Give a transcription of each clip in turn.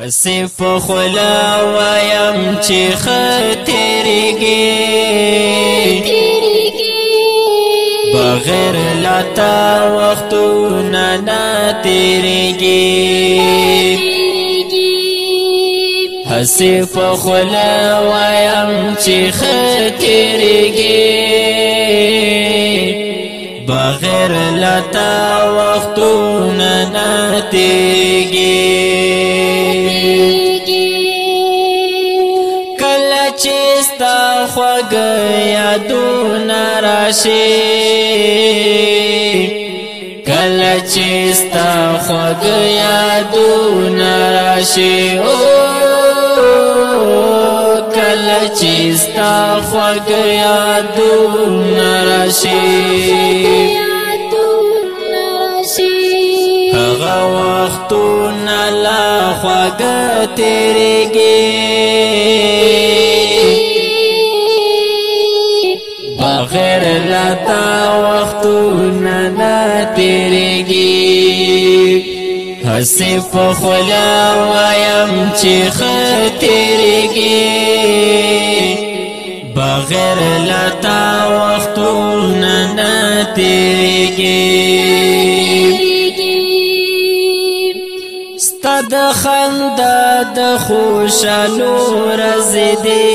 اسف خلا وایم چې خطرېږي بغیر لتا وختونه نه تېرېږي اسف خلا وایم چې خطرېږي بغیر لتا وختونه نه تېرېږي خوږ یادونه راشي کله چې ستا خوږ یادونه راشي کله چې ستا خوږ یادونه راشي هغه وختونه لا خوږ تېرېږي بغیر لتا وختونه نه تېرېږي هسې په خوله وایم چې خطرېږي بغیر لتا وختونه نه تېرېږي ستا د خندا د خوشحالو ورځې دي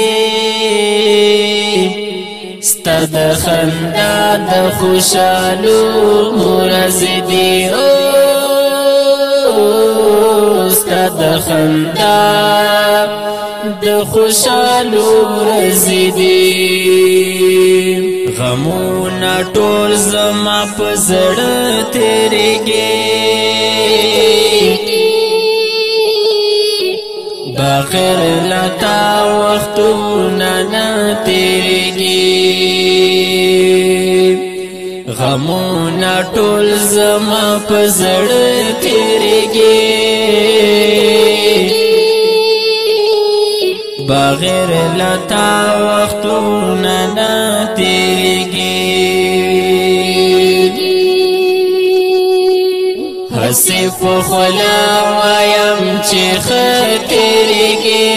ستا د خندا د خوشحالو ورځې دي ستا د خندا د خوشحالو ورځې دي غمونه ټول زما په زړه تېرېږي بغیر لتا وختونه نه تېرېږي غمونه ټول زما په زړه تېرېږي بغیر لتا وختونه نه تېرېږي هسې په خوله وایم چې خطرېږي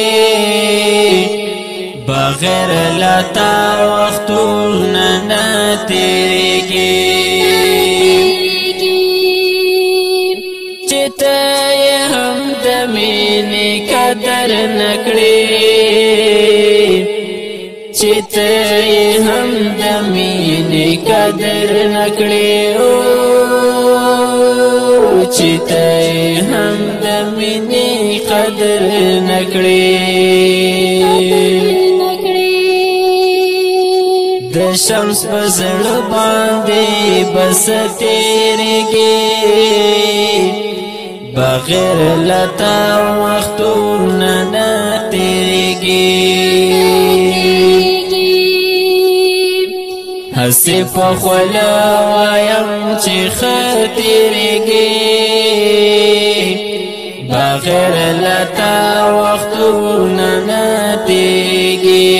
بغیر لتا وختونه نه تېرېږي چې ته یې هم د مینې قدر نه کړې چې ته یې هم د مینې قدر نه کړې چې ته هم د مینې قدر نه کړې د شمس په زړه باندې بس تېرېږي بغیر لتا وختونه نه تېرېږي هسې په خوله وایم چې خطرېږي بغیر لتا وختونه نه تېرېږي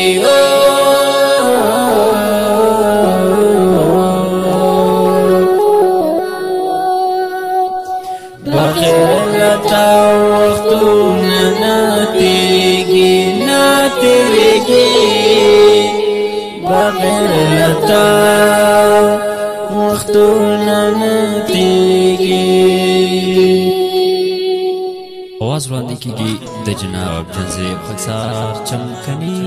بغیر لتا وختونه نه تېرېږي نه تېرېږي بغیر لتا وختونه نه تېرېږي आवाज وړاندې کیږي د جناب جنزې خاکسار چمکني